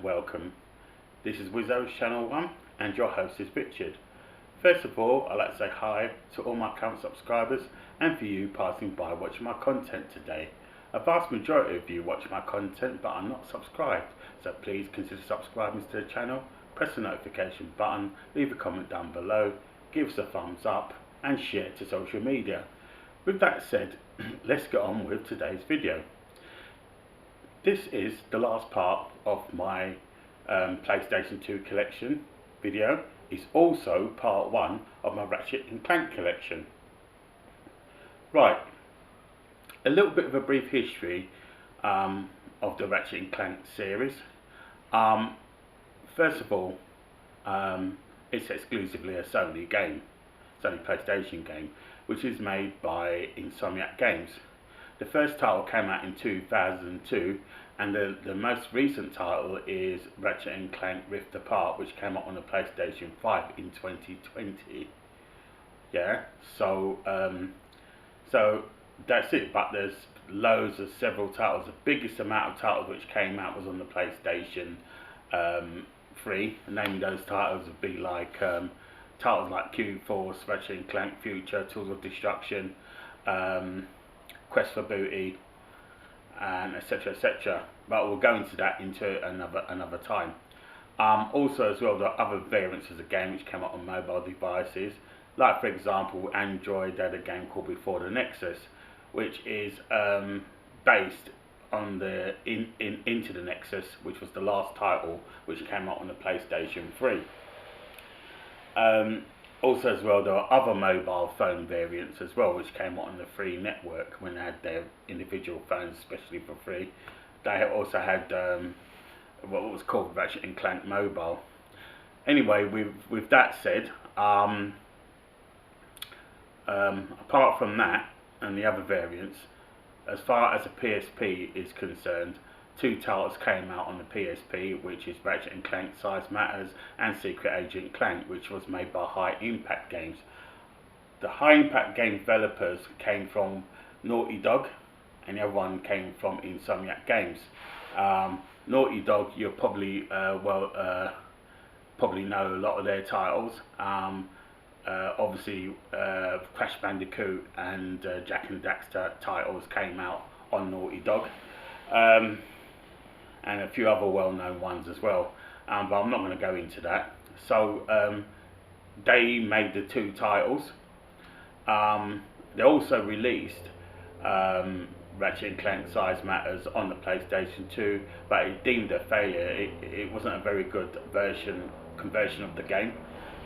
welcome. This is Wizzo's Channel 1 and your host is Richard. First of all, I'd like to say hi to all my current subscribers and for you passing by watching my content today. A vast majority of you watch my content but are not subscribed, so please consider subscribing to the channel, press the notification button, leave a comment down below, give us a thumbs up and share it to social media. With that said, let's get on with today's video. This is the last part of my PlayStation 2 Collection video. It's also part 1 of my Ratchet and Clank collection. Right, a little bit of a brief history of the Ratchet and Clank series. First of all, it's exclusively a Sony game, Sony PlayStation game, which is made by Insomniac Games. The first title came out in 2002, and the most recent title is Ratchet and Clank Rift Apart, which came out on the PlayStation 5 in 2020. Yeah, so that's it. But there's loads of several titles. The biggest amount of titles which came out was on the PlayStation 3. Naming those titles would be like titles like Q-Force, Ratchet and Clank Future, Tools of Destruction, Quest for Booty, and etc, etc. But we'll go into that another time. Also as well, there are other variants of the game which came out on mobile devices. Like for example, Android had a game called Before the Nexus, which is based on the Into the Nexus, which was the last title which came out on the PlayStation 3. Also as well, there are other mobile phone variants as well which came out on the free network when they had their individual phones especially for free. They also had what was called Ratchet and Clank Mobile. Anyway, with that said, apart from that and the other variants, as far as the PSP is concerned, 2 titles came out on the PSP, which is Ratchet and Clank Size Matters and Secret Agent Clank, which was made by High Impact Games. The High Impact Game developers came from Naughty Dog, and the other one came from Insomniac Games. Naughty Dog, you'll probably probably know a lot of their titles. Obviously, Crash Bandicoot and Jak and Daxter titles came out on Naughty Dog. And a few other well-known ones as well, but I'm not going to go into that. So they made the 2 titles. They also released Ratchet and Clank Size Matters on the PlayStation 2, but it deemed a failure. It wasn't a very good conversion of the game,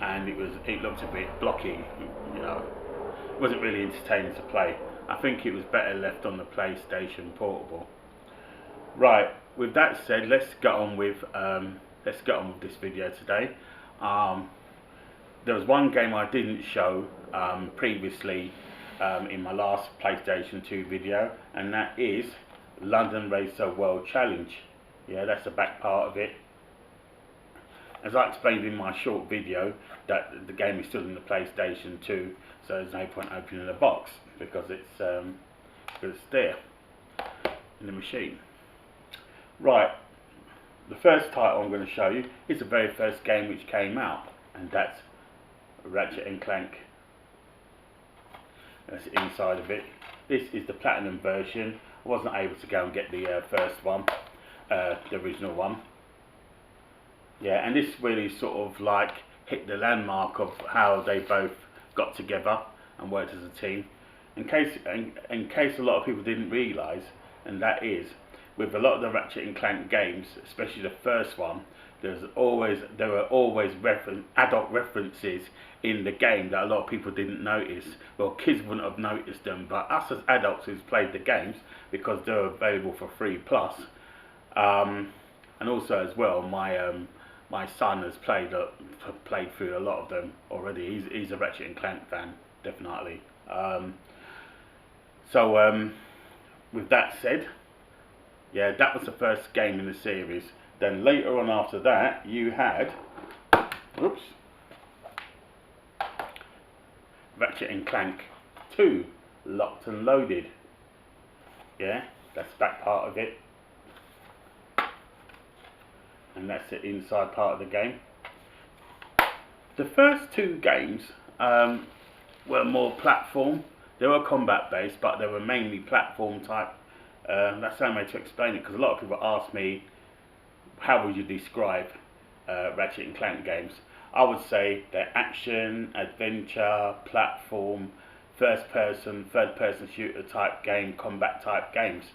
and it looked a bit blocky. You know, it wasn't really entertaining to play. I think it was better left on the PlayStation Portable. Right. With that said, let's get on with this video today. There was one game I didn't show previously in my last PlayStation 2 video, and that is London Racer World Challenge. Yeah, that's the back part of it. As I explained in my short video, that the game is still in the PlayStation 2, so there's no point opening the box because it's there in the machine. Right, the first title I'm going to show you is the very first game which came out, and that's Ratchet and Clank. That's the inside of it. This is the platinum version. I wasn't able to go and get the first one, the original one. Yeah, and this really sort of like hit the landmark of how they both got together and worked as a team. In case a lot of people didn't realise, and that is, with a lot of the Ratchet and Clank games, especially the first one, there were always adult references in the game that a lot of people didn't notice. Well, kids wouldn't have noticed them, but us as adults who's played the games, because they're available for free plus, and also as well, my son has played through a lot of them already. He's a Ratchet and Clank fan, definitely. With that said, yeah, that was the first game in the series. Then later on after that, you had Ratchet and Clank 2, Locked and Loaded. Yeah, that's that part of it. and that's the inside part of the game. The first two games were more platform. They were combat based, but they were mainly platform type. That's the only way to explain it, because a lot of people ask me, how would you describe Ratchet and Clank games? I would say they're action, adventure, platform, first person, third person shooter type game, combat type games.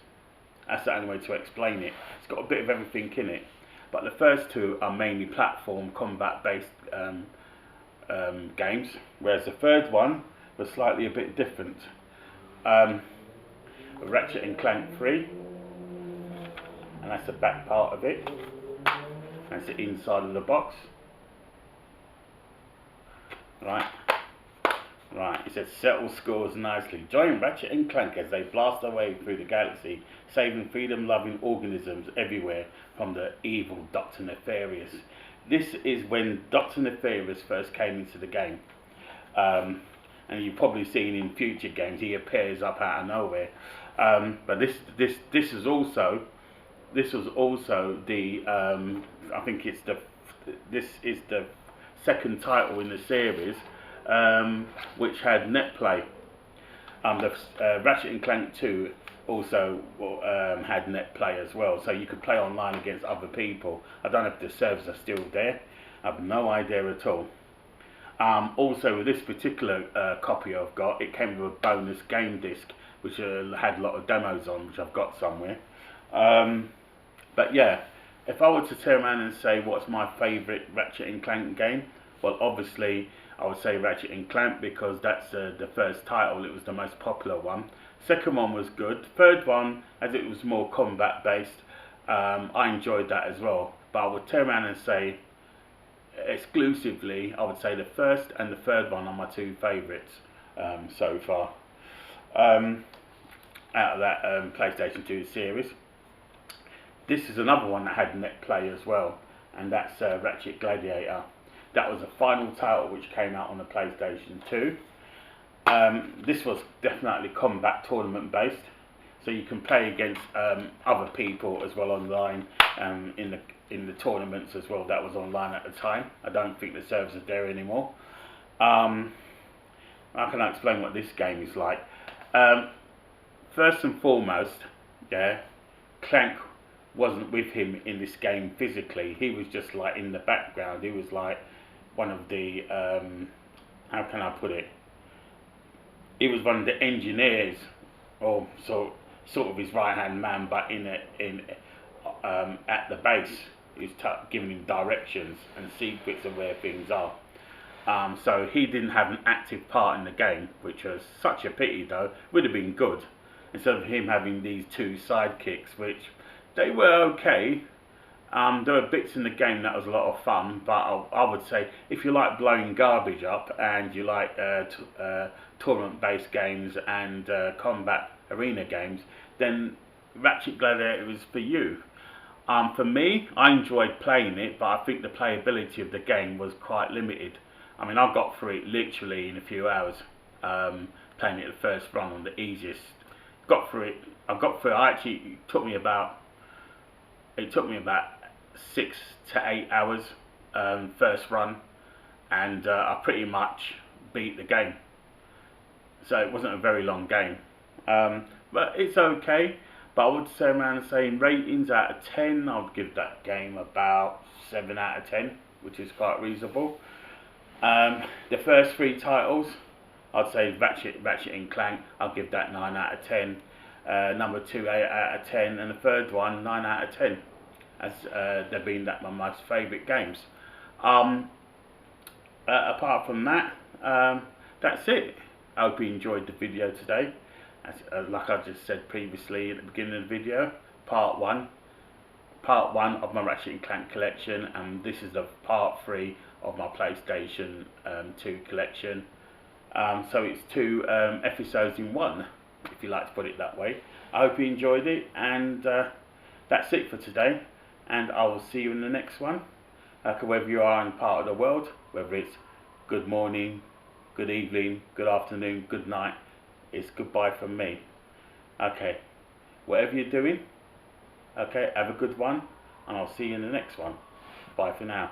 That's the only way to explain it. It's got a bit of everything in it. But the first two are mainly platform, combat based games, whereas the third one was slightly a bit different. Ratchet and Clank 3, and that's the back part of it. That's the inside of the box. Right, it says settle scores nicely. Join Ratchet and Clank as they blast their way through the galaxy, saving freedom-loving organisms everywhere from the evil Dr. Nefarious. This is when Dr. Nefarious first came into the game. And you've probably seen in future games he appears up out of nowhere. But this was also the I think this is the second title in the series which had net play. The Ratchet and Clank 2 also had net play as well, so you could play online against other people. I don't know if the servers are still there. I have no idea at all. Also, with this particular copy I've got, it came with a bonus game disc, which had a lot of demos on, which I've got somewhere. But yeah, if I were to turn around and say what's my favourite Ratchet and Clank game, well, obviously I would say Ratchet and Clank, because that's the first title. It was the most popular one. Second one was good. Third one, as it was more combat based, I enjoyed that as well. But I would turn around and say, exclusively, I would say the first and the third one are my two favourites so far out of that PlayStation 2 series. This is another one that had net play as well, and that's Ratchet Gladiator. That was the final title which came out on the PlayStation 2. This was definitely combat tournament based, so you can play against other people as well online in the tournaments as well. That was online at the time. I don't think the servers are there anymore. How can I explain what this game is like? First and foremost, yeah, Clank wasn't with him in this game physically. He was just like in the background. He was like one of the how can I put it? He was one of the engineers, or sort of his right hand man, but at the base. He was giving him directions and secrets of where things are. So he didn't have an active part in the game, which was such a pity though. Would have been good, instead of him having these two sidekicks, which they were okay. There were bits in the game that was a lot of fun, but I would say if you like blowing garbage up and you like tournament-based games and combat arena games, then Ratchet Gladiator is for you. For me, I enjoyed playing it, but I think the playability of the game was quite limited. I mean, I got through it literally in a few hours, playing it the first run on the easiest. Got through it. It took me about 6 to 8 hours first run, and I pretty much beat the game. So it wasn't a very long game, but it's okay. But I would say around saying ratings out of 10, I would give that game about 7 out of 10, which is quite reasonable. The first three titles, I'd say Ratchet and Clank, I'll give that 9 out of 10. Number 2, 8 out of 10, and the third one, 9 out of 10. As they've been my most favourite games. Apart from that, that's it. I hope you enjoyed the video today. Like I just said previously at the beginning of the video, part one of my Ratchet and Clank collection, and this is the part 3 of my PlayStation 2 collection. So it's 2 episodes in one, if you like to put it that way. I hope you enjoyed it, and that's it for today. And I will see you in the next one. Whether you are in part of the world, whether it's good morning, good evening, good afternoon, good night, it's goodbye from me. Okay, whatever you're doing, okay, have a good one, and I'll see you in the next one. Bye for now.